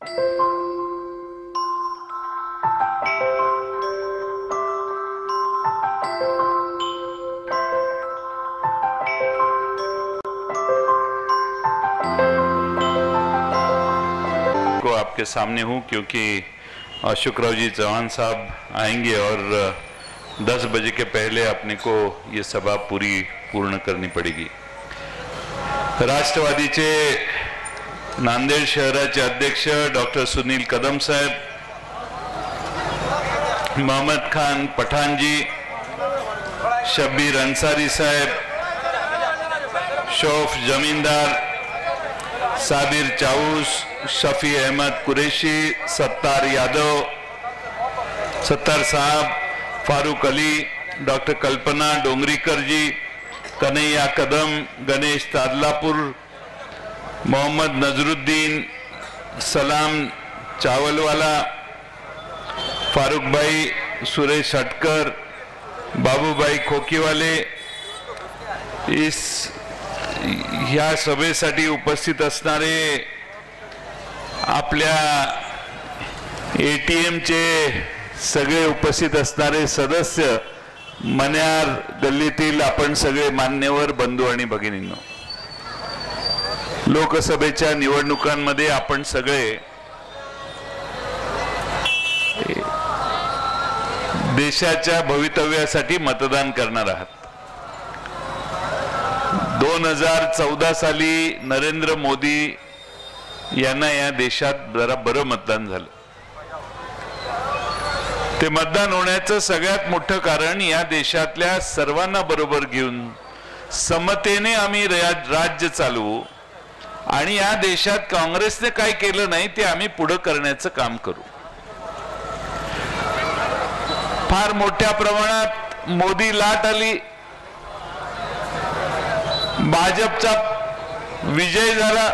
को आपके सामने हूं क्योंकि अशोकराव जी चौहान साहब आएंगे और 10 बजे के पहले अपने को ये सभा पूर्ण करनी पड़ेगी। राष्ट्रवादीचे नांदेड शहराचे अध्यक्ष डॉक्टर सुनील कदम साहेब, मोहम्मद खान पठान जी, शब्बीर अंसारी साहेब, शौफ जमींदार, साबिर चाऊस, शफी अहमद कुरैशी, सत्तार यादव, सत्तार साहब, फारूक अली, डॉक्टर कल्पना डोंगरीकर जी, कन्हैया कदम, गणेश तादलापुर, मोहम्मद नजरुद्दीन, सलाम चावलवाला, फारूक भाई, सुरेश हटकर, बाबूभाई खोकीवाले, ह्या सभेसाठी उपस्थित असणारे आपल्या एटीएमचे सगळे उपस्थित असणारे सदस्य, मन्यार गल्लीतील आपण सगळे मान्यवर बंधू आणि भगिनींनो, लोकसभेच्या निवडणुकांमध्ये आपण सगळे देशाच्या भवितव्यासाठी मतदान करणार आहात। 2014 साली नरेंद्र मोदी यांना या देशात जरा बरं मतदान झालं। ते मतदान होण्याचं सगळ्यात मोठं कारण या देशातल्या सर्वांना बरोबर घेऊन समतेने आम्ही राज्य चालवू आणि या देशात काँग्रेसने काय केलं नाही ते आम्ही पुढे करण्याचं काम करू। फार मोठ्या प्रमाणात मोदी लाट आली, भाजपचा विजय झाला।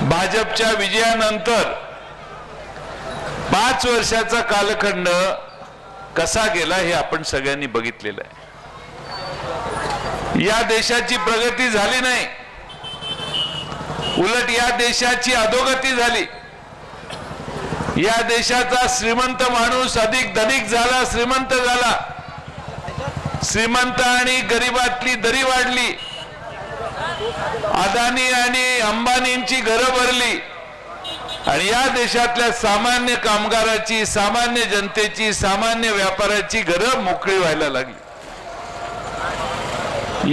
भाजपच्या विजयानंतर 5 वर्षाचा कालखंड कसा गेला हे आपण सगळ्यांनी बघितलेलं आहे। या देशाची प्रगती झाली नाही, उलट या देशाची अधोगती झाली। या देशाचा श्रीमंत माणूस अधिक धनिक झाला, श्रीमंत झाला, श्रीमंत आणि गरिबातली दरी वाढली, अदानी आणि अंबानींची घरं भरली आणि या देशातल्या सामान्य कामगाराची, सामान्य जनतेची, सामान्य व्यापाऱ्याची घरं मोकळी व्हायला लागली।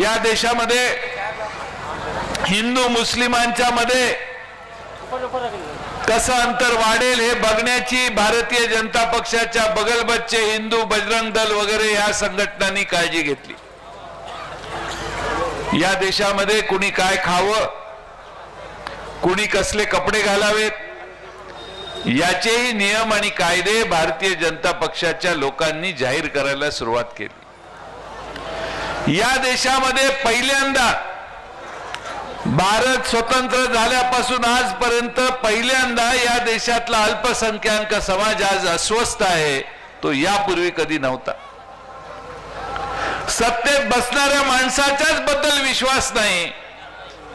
या देशामध्ये हिंदू मुस्लिमांच्या मध्ये कसं अंतर वाढेल हे बघण्याची भारतीय जनता पक्षाच्या बगलबच्चे हिंदू बजरंग दल वगैरे या संघटनांनी काळजी घेतली। या देशामध्ये कुणी काय खावं, कुणी कसले कपडे घालावेत याचेही नियम आणि कायदे भारतीय जनता पक्षाच्या लोकांनी जाहीर करायला सुरुवात केली। या देशामध्ये पहिल्यांदा भारत स्वतंत्र झाल्यापासून आजपर्यंत पहिल्यांदा या देशातला अल्पसंख्याक समाज आज अस्वस्थ आहे, तो यापूर्वी कधी नव्हता। सत्तेत बसणाऱ्या माणसाच्याच बद्दल विश्वास नाही,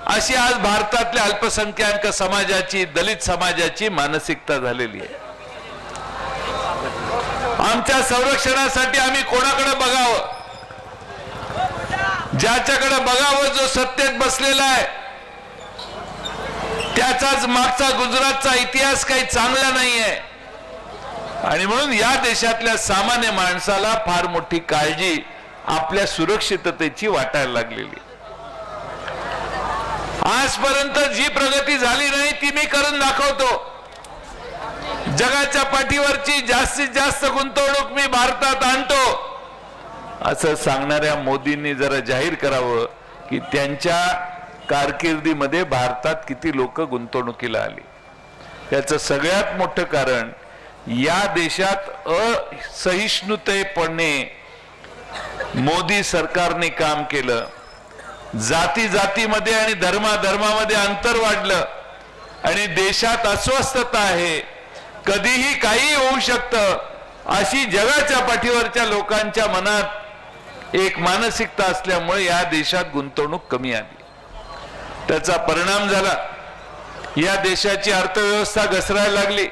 अशी आज भारतातल्या अल्पसंख्याक समाजाची, दलित समाजाची मानसिकता झालेली आहे। आमच्या संरक्षणासाठी आम्ही कोणाकडे बघावं? ज्याच्याकडे बघावं जो सत्तेत बसलेला आहे, त्याचाच मागचा गुजरातचा इतिहास काही चांगला नाहीये आणि म्हणून या देशातल्या सामान्य माणसाला फार मोठी काळजी आपल्या सुरक्षिततेची वाटायला लागलेली। आजपर्यंत जी प्रगती झाली नाही ती मी करून दाखवतो। जगाच्या पाठीवरची जास्तीत जास्त गुंतवणूक मी भारतात आणतो असं सांगणाऱ्या मोदींनी जरा जाहीर करावं की त्यांच्या कारकिर्दीमध्ये भारतात किती लोक गुंतवणुकीला आली। याचं सगळ्यात मोठं कारण या देशात असहिष्णुतेपणे मोदी सरकारने काम केलं। जाती जातीमध्ये आणि धर्माधर्मामध्ये अंतर वाढलं आणि देशात अस्वस्थता आहे, कधीही काही होऊ शकतं अशी जगाच्या पाठीवरच्या लोकांच्या मनात एक मानसिकता असल्यामुळे या देशात गुंतवणूक कमी आली। त्याचा परिणाम झाला या देशाची अर्थव्यवस्था घसरायला लागली.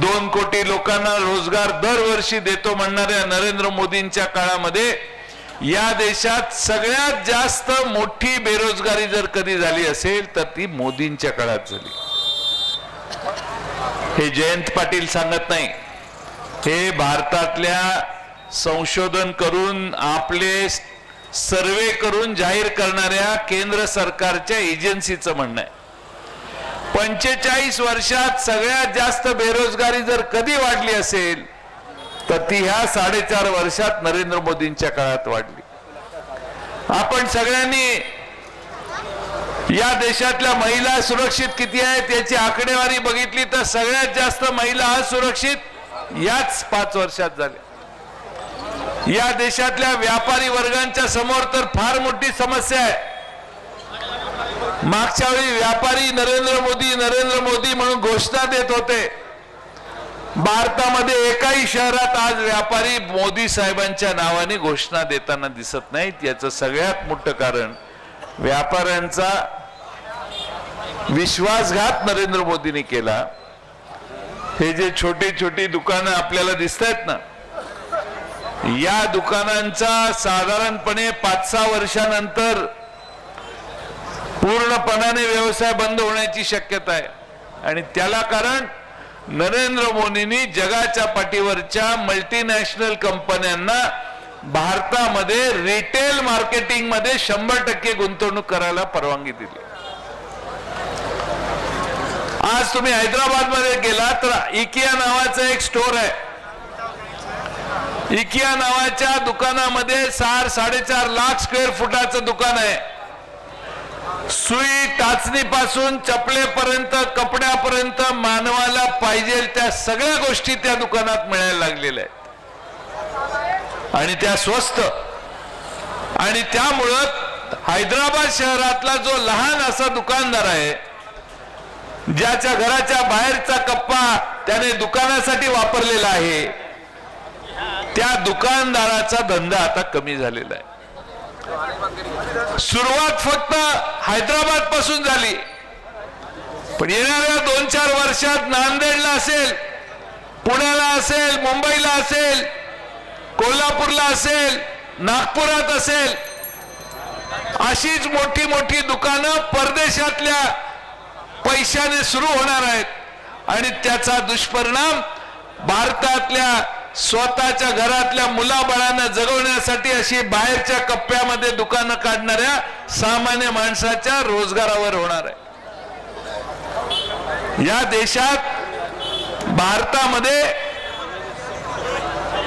2 कोटी लोकांना रोजगार दरवर्षी देतो म्हणणाऱ्या नरेंद्र मोदींच्या काळामध्ये या देशात सगळ्यात जास्त मोठी बेरोजगारी जर कधी झाली असेल तर ती मोदींच्या काळात झाली. हे जयंत पाटील सांगत नाही, हे भारतातल्या संशोधन करून आपले सर्वे करून जाहीर करणाऱ्या केंद्र सरकारच्या एजन्सीचं म्हणणं आहे. 45 वर्षात सगळ्यात जास्त बेरोजगारी जर कधी वाढली असेल तर ती ह्या 4.5 वर्षात नरेंद्र मोदींच्या काळात वाढली. आपण सगळ्यांनी या देशातल्या महिला सुरक्षित किती आहेत याची आकडेवारी बघितली तर सगळ्यात जास्त महिला असुरक्षित याच 5 वर्षात झाल्या. या देशातल्या व्यापारी वर्गांच्या समोर तर फार मोठी समस्या आहे. मागच्या वेळी व्यापारी नरेंद्र मोदी म्हणून घोषणा देत होते. भारतामध्ये एकाही शहरात आज व्यापारी मोदी साहेबांच्या नावाने घोषणा देताना दिसत नाहीत. याचं सगळ्यात मोठं कारण व्यापाऱ्यांचा विश्वासघात नरेंद्र मोदींनी केला. हे जे छोटी छोटी दुकानं आपल्याला दिसत आहेत ना, या दुकानांचा साधारणपणे 5-6 वर्षानंतर पूर्णपणाने व्यवसाय बंद होण्याची शक्यता आहे. आणि त्याला कारण नरेंद्र मोदींनी जगाच्या पाठीवरच्या मल्टीनॅशनल कंपन्यांना भारतामध्ये रिटेल मार्केटिंग मध्ये 100% गुंतवणूक करायला परवानगी दिली. आज तुम्ही हैदराबाद मध्ये गेला तर इकिया नावाचं एक स्टोर आहे. इकिया नावाच्या दुकानामध्ये 4-4.5 लाख स्क्वेअर फुटाचं दुकान आहे. सुई टाचणीपासून चपलेपर्यंत कपड्यापर्यंत मानवाला पाहिजे त्या सगळ्या गोष्टी त्या दुकानात मिळायला लागलेल्या आहेत आणि त्या स्वस्त. आणि त्यामुळं हैदराबाद शहरातला जो लहान असा दुकानदार आहे, ज्याच्या घराच्या बाहेरचा कप्पा त्याने दुकानासाठी वापरलेला आहे, त्या दुकानदाराचा धंदा आता कमी झालेला आहे. सुरुवात फक्त हैदराबाद पासून झाली, पण येणाऱ्या 2-4 वर्षात नांदेडला असेल, पुण्याला असेल, मुंबईला असेल, कोल्हापूरला असेल, नागपुरात असेल, अशीच मोठी मोठी दुकानं परदेशातल्या पैशाने सुरू होणार आहेत. आणि त्याचा दुष्परिणाम भारतातल्या स्वतःच्या घरातल्या मुलाबाळांना जगवण्यासाठी अशी बाहेरच्या कप्प्यामध्ये दुकानं काढणाऱ्या सामान्य माणसाच्या रोजगारावर होणार आहे. या देशात भारतामध्ये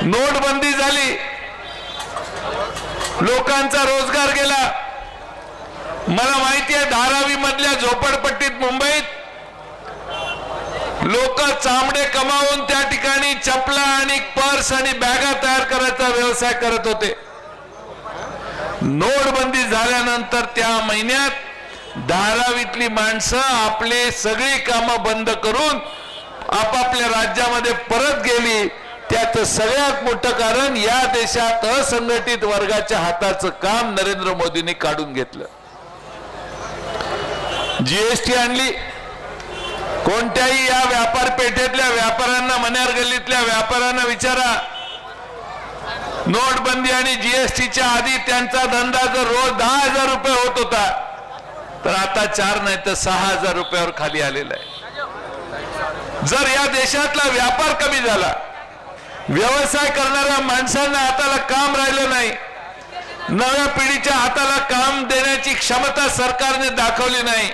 नोटबंदी झाली, लोकांचा रोजगार गेला. मला माहिती आहे, धारावी मधल्या झोपडपट्टीत मुंबईत लोक चामडे कमावून त्या ठिकाणी चपला आणि पर्स आणि बॅगा तयार करायचा व्यवसाय करत होते. नोटबंदी झाल्यानंतर त्या महिन्यात धारावीतली माणसं आपले सगळी कामं बंद करून आपापल्या राज्यामध्ये परत गेली. त्याचं सगळ्यात मोठं कारण या देशात असंघटित वर्गाच्या हाताचं काम नरेंद्र मोदींनी काढून घेतलं. जीएसटी आणली. कोणत्याही या व्यापार पेठेतल्या व्यापाऱ्यांना, मन्यार गल्लीतल्या व्यापाऱ्यांना विचारा, नोटबंदी आणि जीएसटीच्या आधी त्यांचा धंदा जर रोज 10,000 रुपये होत होता तर आता 4 नाही तर 6,000 रुपयावर खाली आलेला आहे. जर या देशातला व्यापार कमी झाला, व्यवसाय करणाऱ्या माणसांना हाताला काम राहिलं नाही, नव्या पिढीच्या हाताला काम देण्याची क्षमता सरकारने दाखवली नाही,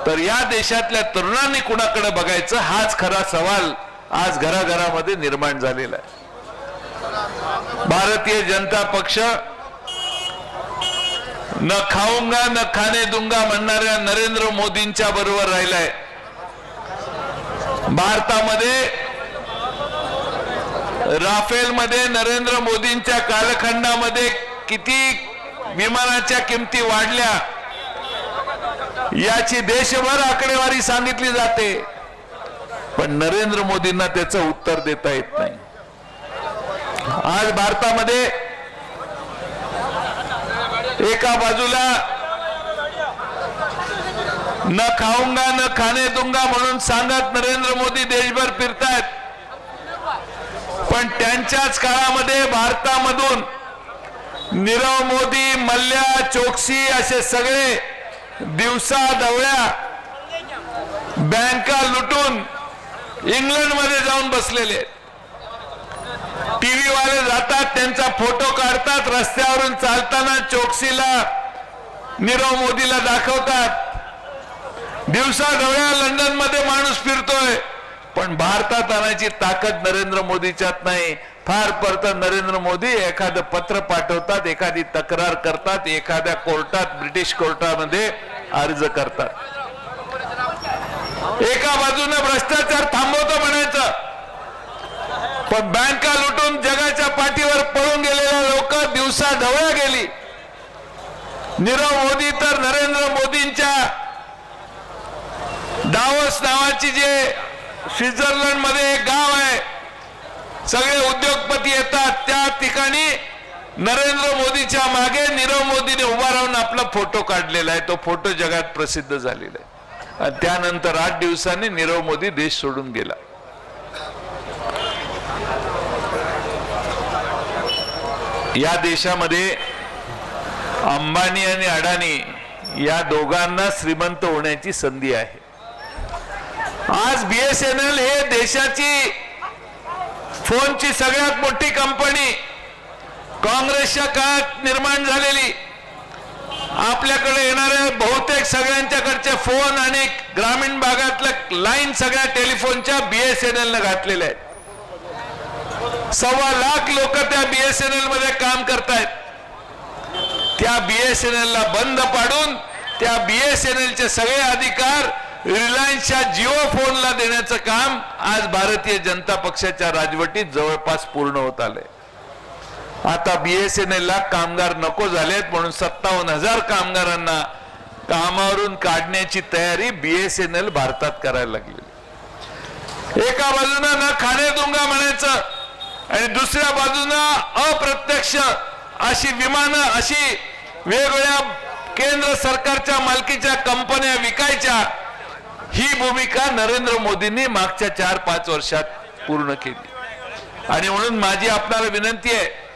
तर या देशातल्या तरुणांनी कुणाकडे बघायचं हाच खरा सवाल आज घराघरामध्ये निर्माण झालेला आहे. भारतीय जनता पक्ष न खाऊंगा न खाने दूंगा म्हणणाऱ्या नरेंद्र मोदींच्या बरोबर राहिलाय. भारतामध्ये राफेल मध्ये नरेंद्र मोदींच्या कालखंडामध्ये किती विमानाच्या किमती वाढल्या याची देशभर आकडेवारी सांगितली जाते, पण नरेंद्र मोदींना त्याचं उत्तर देता येत नाही. आज भारतामध्ये एका बाजूला न खाऊंगा न खाने दूंगा म्हणून सांगत नरेंद्र मोदी देशभर फिरतायत, पण त्यांच्याच काळामध्ये भारतामधून नीरव मोदी, मल्ल्या, चोक्सी असे सगळे दिवसा ढवळ्या बँका लुटून इंग्लंड मध्ये जाऊन बसलेले। टीव्ही वाले जातात, त्यांचा फोटो काढतात, रस्त्यावरून चालताना चोक्सीला, नीरव मोदीला दाखवतात। दिवसा ढवळ्या लंडन मध्ये माणूस फिरतोय, पण भारतात आणायची ताकद नरेंद्र मोदीच्यात नाही। फार परत नरेंद्र मोदी एखादं पत्र पाठवतात, एखादी तक्रार करतात, एखाद्या कोर्टात, ब्रिटिश कोर्टामध्ये अर्ज करतात। एका बाजूने भ्रष्टाचार थांबवतो म्हणायचं, पण बँका लुटून जगाच्या पाठीवर पळून गेलेल्या लोक दिवसा ढवळ्या गेली। नीरव मोदी तर नरेंद्र मोदींच्या दावोस नावाची जे स्वित्झर्लंड मध्ये एक गाव आहे, सगळे उद्योगपती येतात, त्या ठिकाणी नरेंद्र मोदीच्या मागे नीरव मोदीने उभा राहून आपला फोटो काढलेला आहे। तो फोटो जगात प्रसिद्ध झालेला आहे। आणि त्यानंतर 8 दिवसांनी नीरव मोदी देश सोडून गेला। या देशामध्ये अंबानी आणि अडाणी या दोघांना श्रीमंत होण्याची संधी आहे। आज BSNL हे देशाची फोनची सगळ्यात मोठी कंपनी काँग्रेसच्या काळात निर्माण झालेली। आपल्याकडे येणारे बहुतेक सगळ्यांच्याकडचे फोन आणि ग्रामीण भागातल्या लाईन सगळ्या टेलिफोनच्या BSNL ने घातलेल्या आहेत। 1.25 लाख लोक त्या BSNL मध्ये काम करतायत। त्या BSNL ला बंद पाडून त्या BSNL चे सगळे अधिकार रिलायन्सच्या जिओ फोनला देण्याचं काम आज भारतीय जनता पक्षाच्या राजवटीत जवळपास पूर्ण होत आले। आता BSNL ला कामगार नको झालेत म्हणून 57,000 कामगारांना कामावरून काढण्याची तयारी BSNL भारतात करायला लागली। एका बाजूने न खाणे दूंगा म्हणायचं आणि दुसऱ्या बाजूने अप्रत्यक्ष अशी विमानं, अशी वेगवेगळ्या केंद्र सरकारच्या मालकीच्या कंपन्या विकायच्या, ही भूमिका नरेंद्र मोदींनी मागच्या 4-5 वर्षात पूर्ण केली। आणि म्हणून माझी आपल्याला विनंती आहे,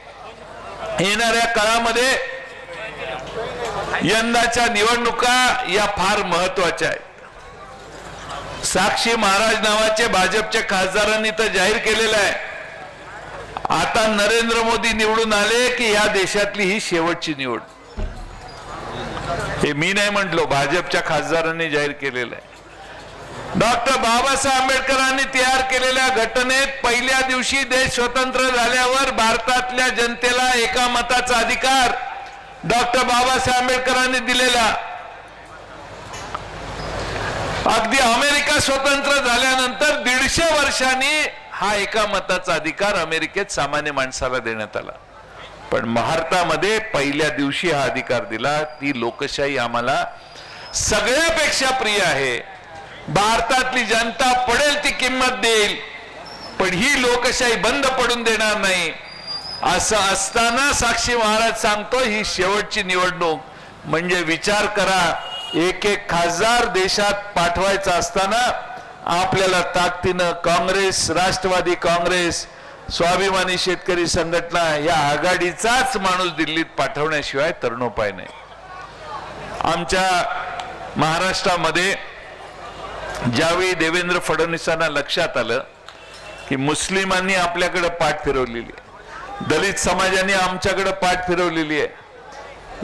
येणाऱ्या काळामध्ये यंदाच्या निवडणुका या फार महत्वाच्या आहेत। साक्षी महाराज नावाचे भाजपचे खासदारांनी तर जाहीर केलेलं आहे, आता नरेंद्र मोदी निवडून आले की या देशातली ही शेवटची निवड। हे मी नाही म्हटलो, भाजपच्या खासदारांनी जाहीर केलेलं आहे। डॉक्टर बाबासाहेब आंबेडकरांनी तयार केलेल्या घटनेत पहिल्या दिवशी देश स्वतंत्र झाल्यावर भारतातल्या जनतेला एका मताचा अधिकार डॉक्टर बाबासाहेब आंबेडकरांनी दिलेला। अगदी अमेरिका स्वतंत्र झाल्यानंतर 150 वर्षांनी हा एका मताचा अधिकार अमेरिकेत सामान्य माणसाला देण्यात आला, पण भारतामध्ये पहिल्या दिवशी हा अधिकार दिला। ती लोकशाही आम्हाला सगळ्यापेक्षा प्रिय आहे। भारतातली जनता पडेल ती किंमत देईल, पण ही लोकशाही बंद पडून देणार नाही। असं असताना साक्षी महाराज सांगतो, ही शेवटची निवडणूक म्हणजे विचार करा, एक खासदार देशात पाठवायचा असताना आपल्याला ताकदीनं काँग्रेस, राष्ट्रवादी काँग्रेस, स्वाभिमानी शेतकरी संघटना या आघाडीचाच माणूस दिल्लीत पाठवण्याशिवाय तरणोपाय नाही। आमच्या महाराष्ट्रामध्ये ज्यावेळी देवेंद्र फडणवीसांना लक्षात आलं की मुस्लिमांनी आपल्याकडे पाठ फिरवलेली आहे, दलित समाजाने आमच्याकडे पाठ फिरवलेली आहे,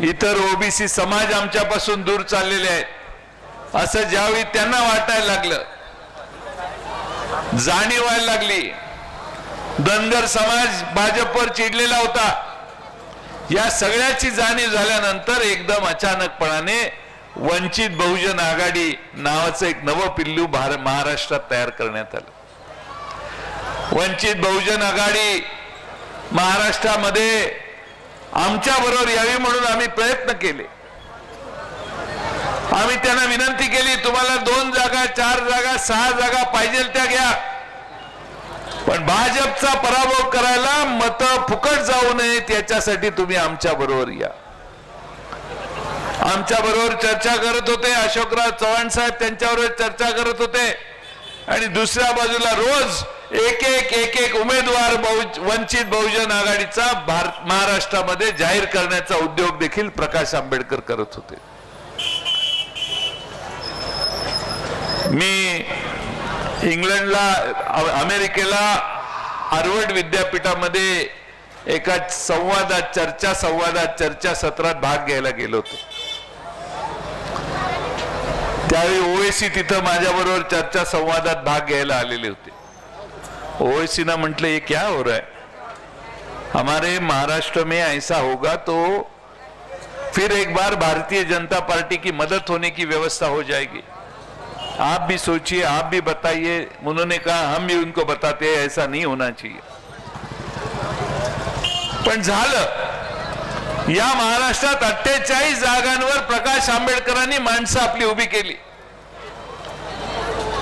इतर OBC समाज आमच्यापासून दूर चाललेले आहेत, असं ज्यावेळी त्यांना वाटायला लागलं, जाणीव व्हायला लागली, धनगर समाज भाजपवर चिडलेला होता, या सगळ्याची जाणीव झाल्यानंतर एकदम अचानकपणाने वंचित बहुजन आघाडी नावाचं एक नवं पिल्लू महाराष्ट्रात तयार करण्यात आलं। वंचित बहुजन आघाडी महाराष्ट्रामध्ये आमच्या बरोबर यावी म्हणून आम्ही प्रयत्न केले। आम्ही त्यांना विनंती केली, तुम्हाला 2 जागा, 4 जागा, 6 जागा पाहिजे त्या घ्या, पण भाजपचा पराभव करायला मत फुकट जाऊ नये त्याच्यासाठी तुम्ही आमच्या बरोबर या। आमच्या बरोबर चर्चा करत होते, अशोकराव चव्हाण साहेब त्यांच्याबरोबर चर्चा करत होते, आणि दुसऱ्या बाजूला रोज एक एक उमेदवार वंचित बहुजन आघाडीचा महाराष्ट्रामध्ये जाहीर करण्याचा उद्योग देखील प्रकाश आंबेडकर करत होते. मी इंग्लंडला, अमेरिकेला हार्वर्ड विद्यापीठामध्ये एका चर्चा सत्रात भाग घ्यायला गेलो होतो. त्यावेळी ओवेसी तिथं माझ्याबरोबर चर्चा संवादात भाग घ्यायला आलेले होते. ओवेसी ना म्हटलं, ये क्या हो रहा है, हमारे महाराष्ट्र में ऐसा होगा तो फिर एक बार भारतीय जनता पार्टी की मदद होने की व्यवस्था हो जाएगी, आप भी सोचिए, आप भी बताइए. उन्होंने कहा हम भी उनको बताते हैं, ऐसा नहीं होना चाहिए. पण झालं. या महाराष्ट्रात 48 जागांवर प्रकाश आंबेडकरांनी माणसं आपली उभी केली.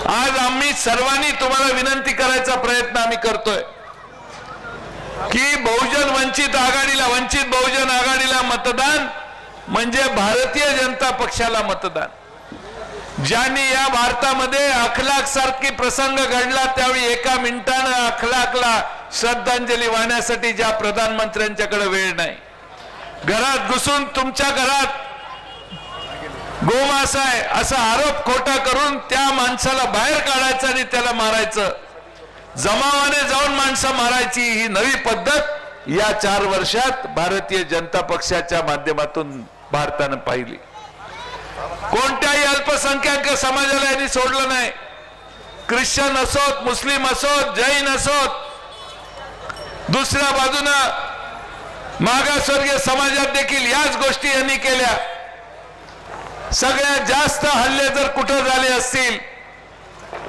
आज आम्ही सर्वांनी तुम्हाला विनंती करायचा प्रयत्न आम्ही करतोय की वंचित बहुजन आघाडीला मतदान म्हणजे भारतीय जनता पक्षाला मतदान. ज्यांनी या भारतामध्ये अखलाक सारखी प्रसंग घडला त्यावेळी एका मिनिटानं अखलाकला श्रद्धांजली वाहण्यासाठी ज्या प्रधानमंत्र्यांच्याकडे वेळ नाही, घरात घुसून तुमच्या घरात गोमांस आहे असा आरोप खोटा करून त्या माणसाला बाहेर काढायचं आणि त्याला मारायचं, जमावाने जाऊन माणसं मारायची, ही नवी पद्धत या 4 वर्षात भारतीय जनता पक्षाच्या माध्यमातून भारतानं पाहिली. कोणत्याही अल्पसंख्याक समाजाला यांनी सोडलं नाही. ख्रिश्चन असोत, मुस्लिम असोत, जैन असोत, दुसऱ्या बाजूनं मागासवर्गीय समाजात देखील याच गोष्टी यांनी केल्या. सगळ्यात जास्त हल्ले जर कुठं झाले असतील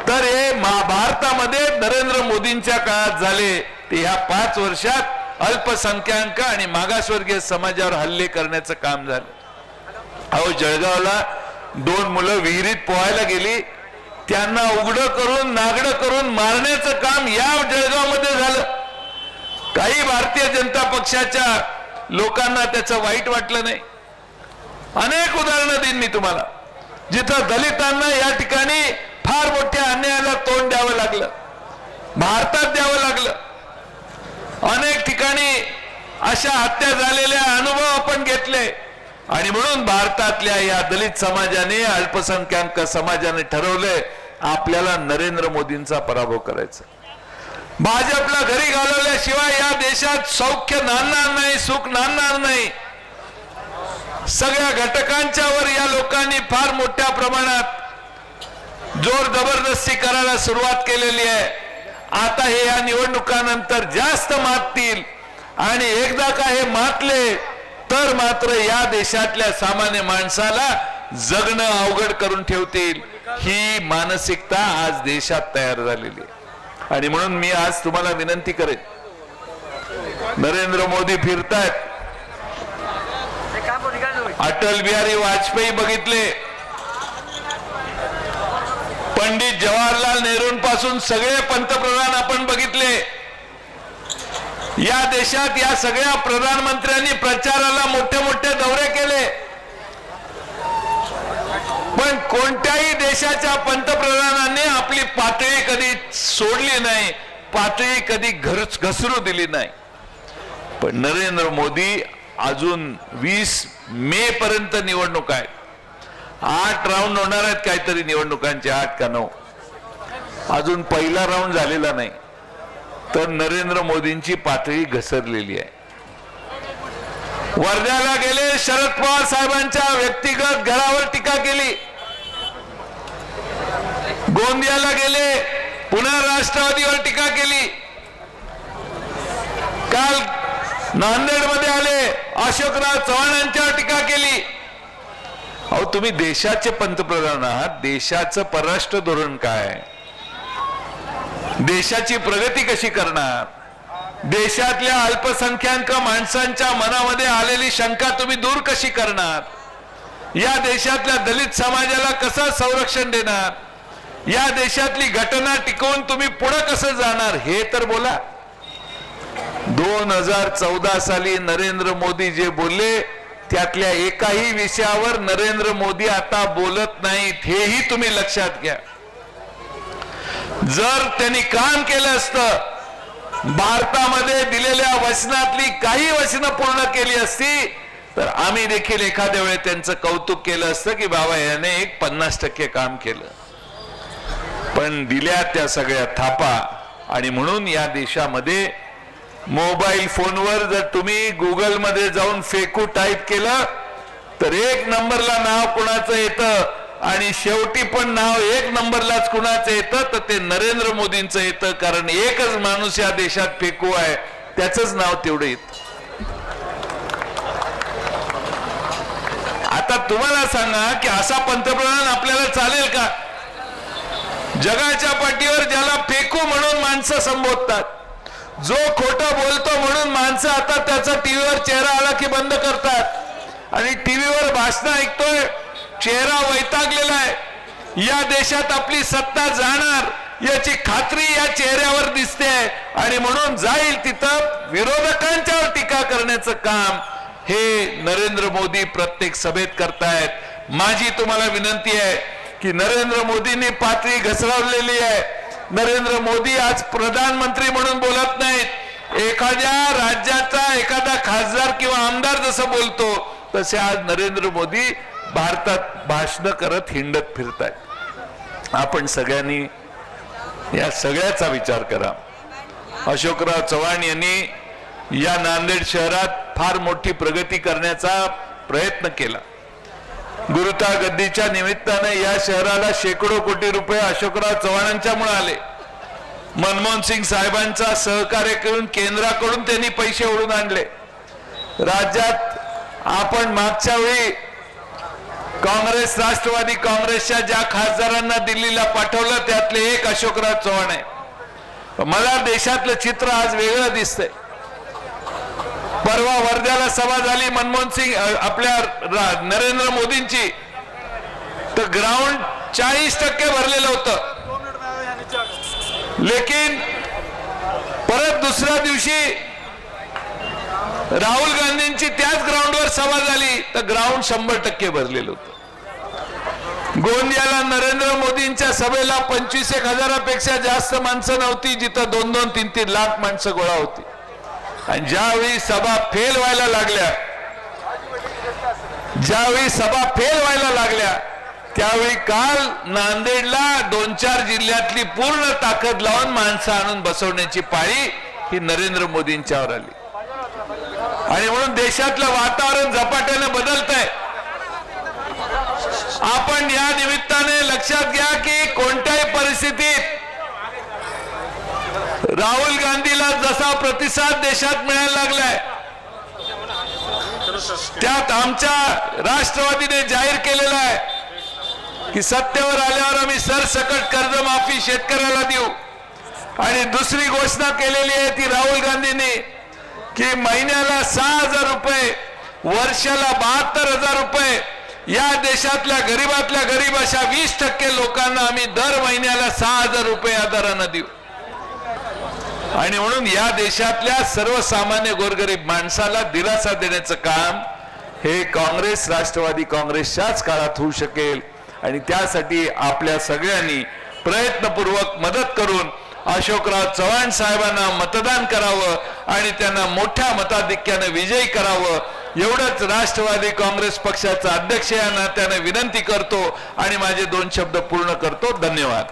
तर हे भारतामध्ये नरेंद्र मोदींच्या काळात झाले. ते ह्या 5 वर्षात अल्पसंख्याक आणि मागासवर्गीय समाजावर हल्ले करण्याचं काम झालं. अहो, जळगावला 2 मुलं विहिरीत पोहायला गेली, त्यांना उघडं करून नागडं करून मारण्याचं काम या जळगावमध्ये झालं. काही भारतीय जनता पक्षाच्या लोकांना त्याचं वाईट वाटलं नाही. अनेक उदाहरणं देईन मी तुम्हाला, जिथं दलितांना या ठिकाणी फार मोठ्या अन्यायाला तोंड द्यावं लागलं, भारतात द्यावं लागलं. अनेक ठिकाणी अशा हत्या झालेल्या अनुभव आपण घेतले, आणि म्हणून भारतातल्या या दलित समाजाने, अल्पसंख्याक समाजाने ठरवले आपल्याला नरेंद्र मोदींचा पराभव करायचा. भाजपला घरी घालवल्याशिवाय या देशात सौख्य नांदणार नाही, सुख नांदणार नाही. सगळ्या घटकांच्या वर या लोकांनी फार मोठ्या प्रमाणात जोर जबरदस्ती करायला सुरुवात केलेली आहे. आता हे या निवडणुकानंतर जास्त माततील, आणि एकदा का हे मातले तर मात्र या देशातल्या सामान्य माणसाला जगणं अवघड करून ठेवतील. ही मानसिकता आज देशात तयार झालेली आहे. आणि म्हणून मी आज तुम्हाला विनंती करेन, नरेंद्र मोदी फिरतायत. अटल बिहारी वाजपेयी बघितले, पंडित जवाहरलाल नेहरूंपासून सगळे पंतप्रधान आपण बघितले. या देशात या सगळ्या प्रधानमंत्र्यांनी प्रचाराला मोठे मोठे दौरे केले, पण कोणत्याही देशाच्या पंतप्रधानांनी आपली पातळी कधी सोडली नाही, पातळी कधी घसरू दिली नाही. पण नरेंद्र मोदी अजून 20 मे पर्यंत निवडणूक आहेत, 8 राऊंड होणार आहेत काहीतरी निवडणुकांचे, 8 का 9, अजून पहिला राऊंड झालेला नाही, तर नरेंद्र मोदींची पातळी घसरलेली आहे. वर्ध्याला गेले, शरद पवार साहेबांच्या व्यक्तिगत घरावर टीका केली. गोंदियाला गेले, पुन्हा राष्ट्रवादीवर टीका केली. काल नांदेडमध्ये आले, अशोकराव चव्हाणांच्यावर टीका केली. अहो, तुम्ही देशाचे पंतप्रधान आहात, देशाचं परराष्ट्र धोरण काय, देशाची प्रगती कशी करणार, देशातल्या अल्पसंख्याक माणसांच्या मनामध्ये आलेली शंका तुम्ही दूर कशी करणार, या देशातल्या दलित समाजाला कसं संरक्षण देणार, या देशातली घटना टिकवून तुम्ही पुढे कसं जाणार, हे तर बोला. 2014 साली नरेंद्र मोदी जे बोलले त्यातल्या एकाही विषयावर नरेंद्र मोदी आता बोलत नाहीत, हेही तुम्ही लक्षात घ्या. जर त्यांनी काम केलं असतं, भारतामध्ये दिलेल्या वचनातली काही वचनं पूर्ण केली असती, तर आम्ही देखील एखाद्या वेळी त्यांचं कौतुक केलं असतं की बाबा याने एक 50% काम केलं. पण दिल्या त्या सगळ्या थापा. आणि म्हणून या देशामध्ये मोबाईल फोनवर जर तुम्ही गुगल मध्ये जाऊन फेकू टाईप केलं तर 1 नंबरला नाव कुणाचं येतं आणि शेवटी पण नाव 1 नंबरलाच कुणाचं येतं, तर ते नरेंद्र मोदींचं येतं. कारण एकच माणूस या देशात फेकू आहे, त्याचंच नाव तेवढं येतं. आता तुम्हाला सांगा की असा पंतप्रधान आपल्याला चालेल का? जगाच्या पाठीवर ज्याला फेकू म्हणून माणसं संबोधतात, जो खोटं बोलतो म्हणून माणसं आता त्याचा टीव्हीवर चेहरा आला की बंद करतात आणि टीव्हीवर भाषण ऐकतोय, चेहरा वैतागलेला आहे. या देशात आपली सत्ता जाणार याची खात्री या चेहऱ्यावर दिसते आणि म्हणून जाईल तिथं विरोधकांच्यावर टीका करण्याचं काम हे नरेंद्र मोदी प्रत्येक सभेत करतायत. माझी तुम्हाला विनंती आहे की नरेंद्र मोदींनी पातळी घसरवलेली आहे. नरेंद्र मोदी आज प्रधानमंत्री म्हणून बोलत नाहीत. एखाद्या राज्याचा एखादा खासदार किंवा आमदार जसं बोलतो तसे आज नरेंद्र मोदी भारतात भाषण करत हिंडत फिरतायत. आपण सगळ्यांनी या सगळ्याचा विचार करा. अशोकराव चव्हाण यांनी या नांदेड शहरात फार मोठी प्रगती करण्याचा प्रयत्न केला. गुरुता गद्दीच्या निमित्ताने या शहराला शेकडो कोटी रुपये अशोकराव चव्हाणांच्यामुळे आले. मनमोहन सिंग साहेबांचा सहकार्य करून केंद्राकडून त्यांनी पैसे ओढून आणले. राज्यात आपण मागच्या वेळी काँग्रेस राष्ट्रवादी काँग्रेसच्या ज्या खासदारांना दिल्लीला पाठवलं त्यातले एक अशोकराव चव्हाण आहे. मला देशातलं चित्र आज वेगळं दिसतंय. परवा वर्ध्याला सभा झाली मनमोहन सिंग आपल्या नरेंद्र मोदींची, तर ग्राउंड 40% भरलेलं होतं. लेकिन परत दुसऱ्या दिवशी राहुल गांधींची त्याच ग्राउंडवर सभा झाली तर ग्राउंड 100% भरलेलं होतं. गोंदियाला नरेंद्र मोदींच्या सभेला 25,000पेक्षा जास्त माणसं नव्हती, जिथं 2-2, 3-3 लाख माणसं गोळा होती. आणि ज्यावेळी सभा फेल व्हायला लागल्या त्यावेळी काल नांदेडला 2-4 जिल्ह्यातली पूर्ण ताकद लावून माणसं आणून बसवण्याची पाळी ही नरेंद्र मोदींच्यावर आली. आणि म्हणून देशातलं वातावरण झपाट्याने बदलतंय. आपण या निमित्ताने लक्षात घ्या की कोणत्याही परिस्थितीत राहुल गांधीला जसा प्रतिसाद देशात मिळायला लागलाय, त्यात आमच्या राष्ट्रवादीने जाहीर केलेला आहे की सत्तेवर आल्यावर आम्ही सरसकट कर्जमाफी शेतकऱ्याला देऊ. आणि दुसरी घोषणा केलेली आहे ती राहुल गांधींनी की महिन्याला 6,000 रुपये, वर्षाला 72,000 रुपये या देशातल्या गरीबातल्या गरीब अशा 20% लोकांना आम्ही दर महिन्याला 6,000 रुपये आधारानं देऊ. आणि म्हणून या देशातल्या सर्वसामान्य गोरगरीब माणसाला दिलासा देण्याचं काम हे काँग्रेस राष्ट्रवादी काँग्रेसच्याच काळात होऊ शकेल. आणि त्यासाठी आपल्या सगळ्यांनी प्रयत्नपूर्वक मदत करून अशोकराव चव्हाण साहेबांना मतदान करावं आणि त्यांना मोठ्या मताधिक्याने विजयी करावं एवढंच राष्ट्रवादी काँग्रेस पक्षाचा अध्यक्ष या नात्याने विनंती करतो आणि माझे 2 शब्द पूर्ण करतो. धन्यवाद.